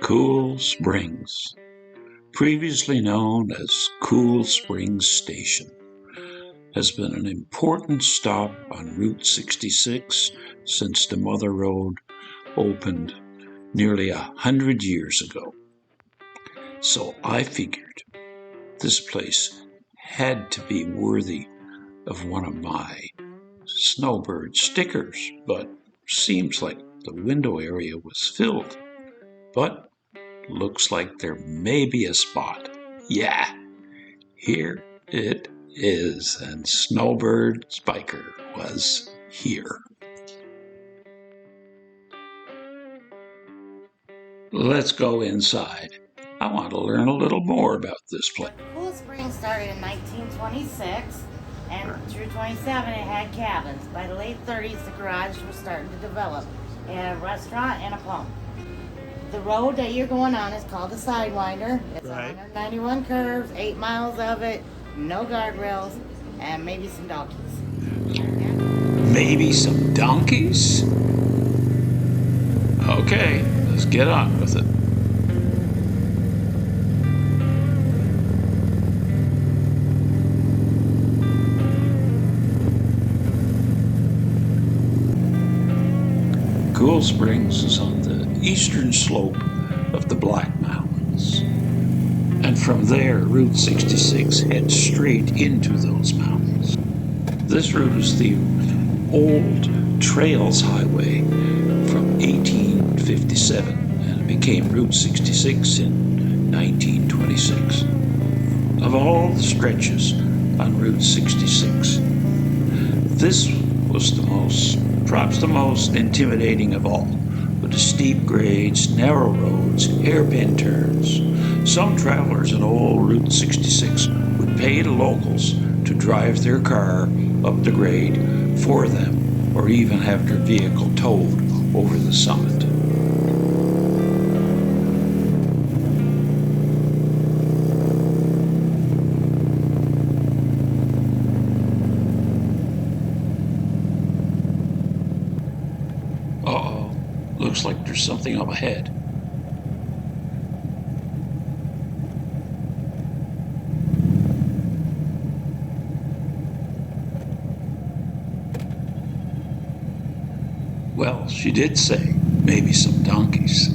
Cool Springs, previously known as Cool Springs Station, has been an important stop on Route 66 since the Mother Road opened nearly 100 years ago. So I figured this place had to be worthy of one of my snowbird stickers, but seems like the window area was filled. But looks like there may be a spot. Yeah, here it is, and Snowbird Spiker was here. Let's go inside. I want to learn a little more about this place. Cool Springs started in 1926, and through 27 it had cabins. By the late 30s, the garage was starting to develop. It had a restaurant and a pump. The road that you're going on is called the Sidewinder. It's 191 curves, 8 miles of it, no guardrails, and maybe some donkeys. Maybe some donkeys? Okay, let's get on with it. Cool Springs is on the eastern slope of the Black Mountains. And from there, Route 66 heads straight into those mountains. This route is the old Trails Highway from 1857, and it became Route 66 in 1926. Of all the stretches on Route 66, this was perhaps the most intimidating of all, with the steep grades, narrow roads, hairpin turns. Some travelers on old Route 66 would pay the locals to drive their car up the grade for them, or even have their vehicle towed over the summit. Uh-oh, looks like there's something up ahead. Well, she did say maybe some donkeys.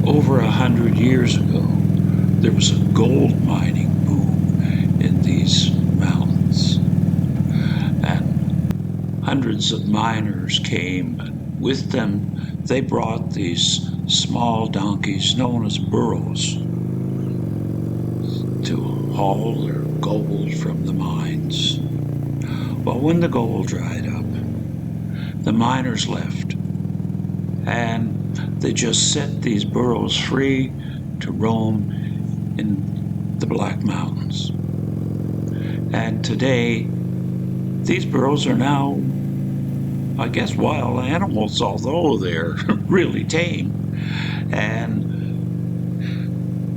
Over 100 years ago, there was a gold mining boom in these mountains, and hundreds of miners came, and with them they brought these small donkeys known as burros to haul their gold from the mines. Well, when the gold dried up, the miners left, and they just set these burros free to roam in the Black Mountains. And today, these burros are now, I guess, wild animals, although they're really tame. And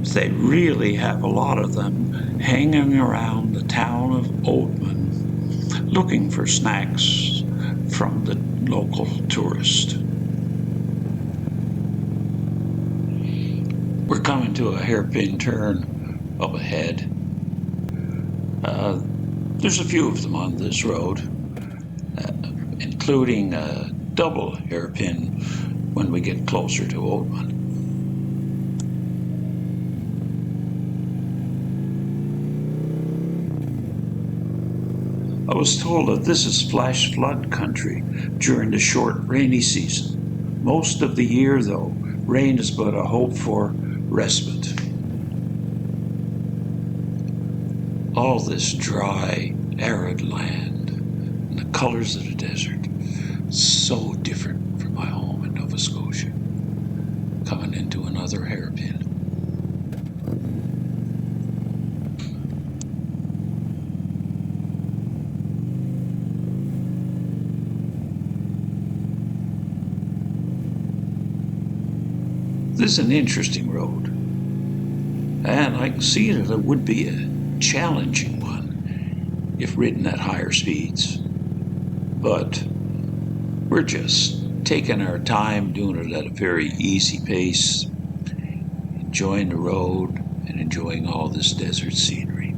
they really have a lot of them hanging around the town of Oatman, looking for snacks from the local tourist. We're coming to a hairpin turn up ahead. There's a few of them on this road, including a double hairpin when we get closer to Oatman. I was told that this is flash flood country during the short rainy season. Most of the year, though, rain is but a hope for respite. All this dry, arid land, and the colors of the desert, so different from my home in Nova Scotia. Coming into another hairpin. This is an interesting road, and I can see that it would be a challenging one if ridden at higher speeds. But we're just taking our time, doing it at a very easy pace, enjoying the road and enjoying all this desert scenery.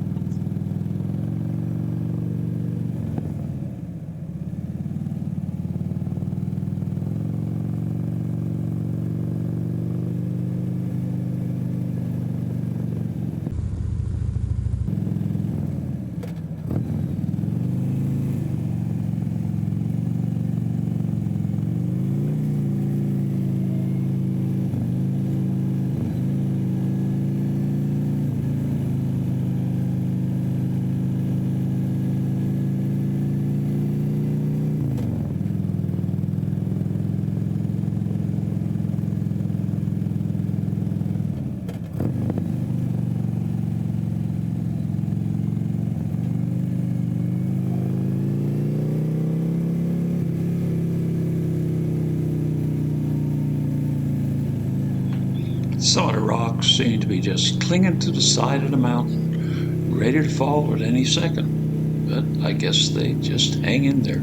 Some of the rocks seem to be just clinging to the side of the mountain, ready to fall at any second. But I guess they just hang in there.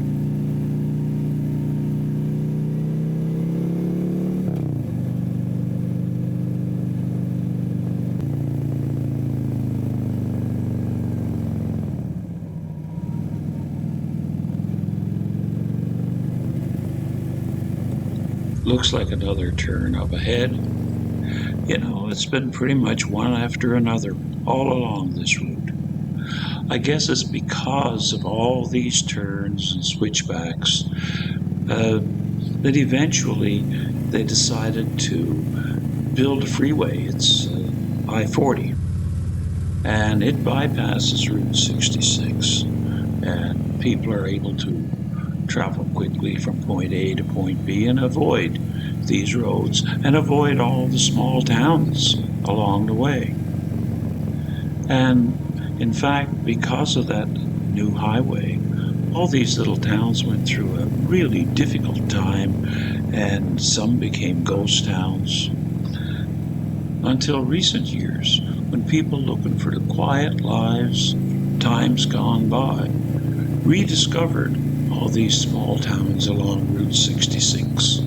Looks like another turn up ahead. You know, it's been pretty much one after another all along this route. I guess it's because of all these turns and switchbacks that eventually they decided to build a freeway. It's I-40, and it bypasses Route 66, and people are able to travel quickly from point A to point B and avoid these roads and avoid all the small towns along the way. And in fact, because of that new highway, all these little towns went through a really difficult time, and some became ghost towns until recent years, when people looking for the quiet lives, times gone by, rediscovered all these small towns along Route 66.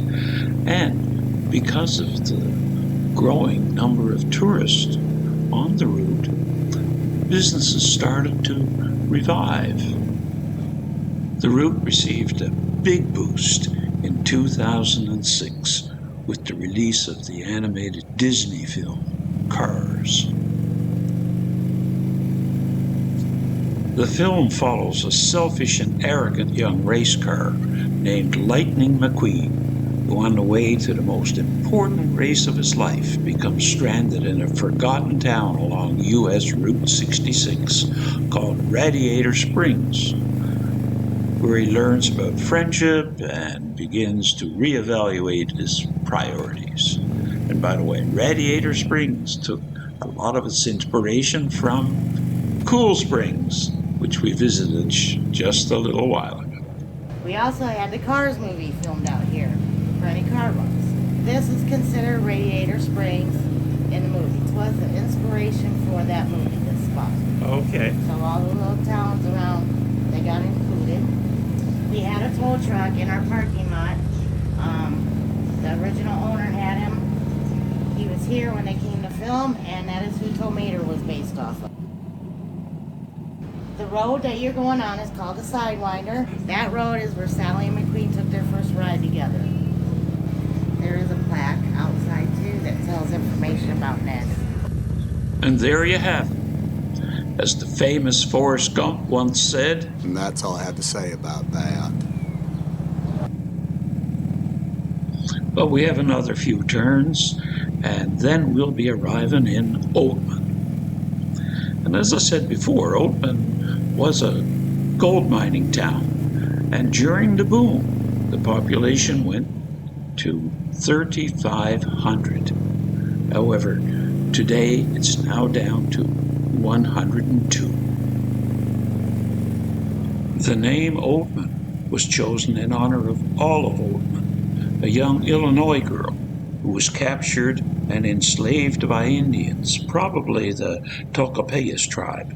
And because of the growing number of tourists on the route, businesses started to revive. The route received a big boost in 2006 with the release of the animated Disney film, Cars. The film follows a selfish and arrogant young race car named Lightning McQueen, who on the way to the most important race of his life becomes stranded in a forgotten town along U.S. Route 66 called Radiator Springs, where he learns about friendship and begins to reevaluate his priorities. And by the way, Radiator Springs took a lot of its inspiration from Cool Springs, which we visited just a little while ago. We also had the Cars movie filmed out here for any car buffs. This is considered Radiator Springs in the movie. It was the inspiration for that movie, this spot. Okay. So all the little towns around, they got included. We had a tow truck in our parking lot. The original owner had him. He was here when they came to film, and that is who Tomater was based off of. The road that you're going on is called the Sidewinder. That road is where Sally and McQueen took their first ride together. There is a plaque outside too that tells information about Ned. And there you have it. As the famous Forrest Gump once said, and that's all I have to say about that. But we have another few turns, and then we'll be arriving in Oatman. And as I said before, Oatman was a gold mining town, and during the boom, the population went to 3,500. However, today it's now down to 102. The name Oatman was chosen in honor of Olive Oatman, a young Illinois girl who was captured and enslaved by Indians, probably the Tocopayas tribe,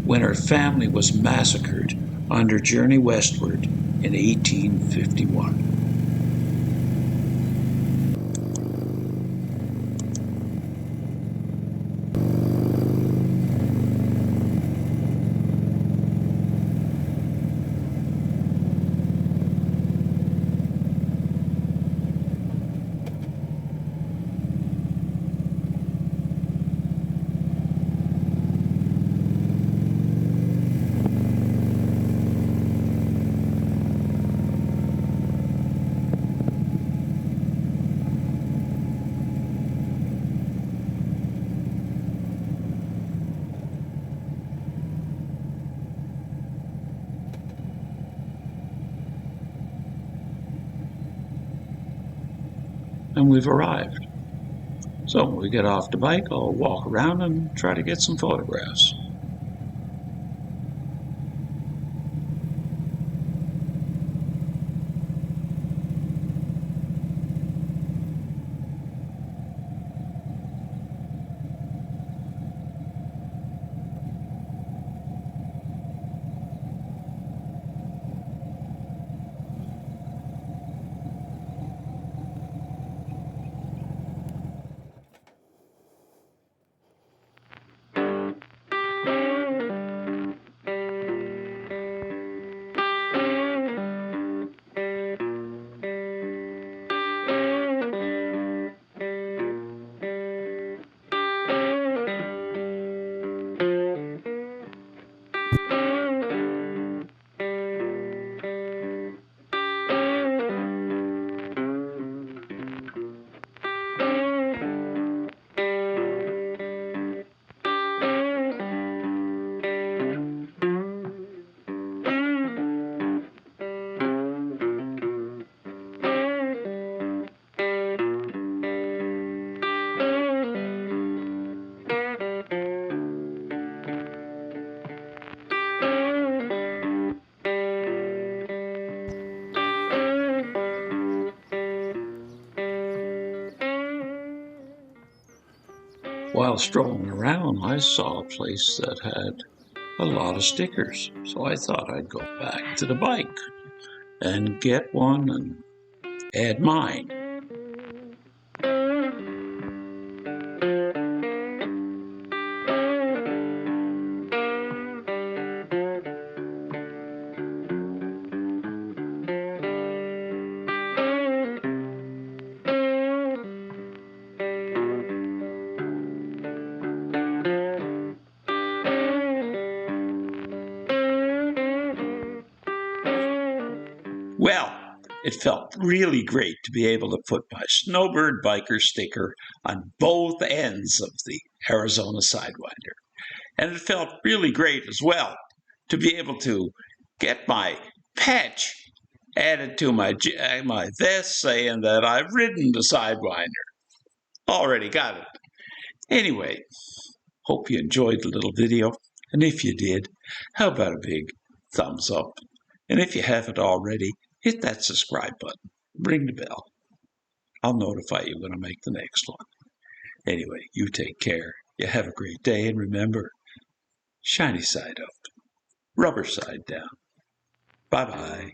when her family was massacred on their journey westward in 1851. And we've arrived. So when we get off the bike, I'll walk around and try to get some photographs. While strolling around, I saw a place that had a lot of stickers, so I thought I'd go back to the bike and get one and add mine. Well, it felt really great to be able to put my Snowbird Biker sticker on both ends of the Arizona Sidewinder. And it felt really great as well to be able to get my patch added to my vest saying that I've ridden the Sidewinder. Already got it. Anyway, hope you enjoyed the little video. And if you did, how about a big thumbs up? And if you haven't already, hit that subscribe button. Ring the bell. I'll notify you when I make the next one. Anyway, you take care. You have a great day. And remember, shiny side up, rubber side down. Bye-bye.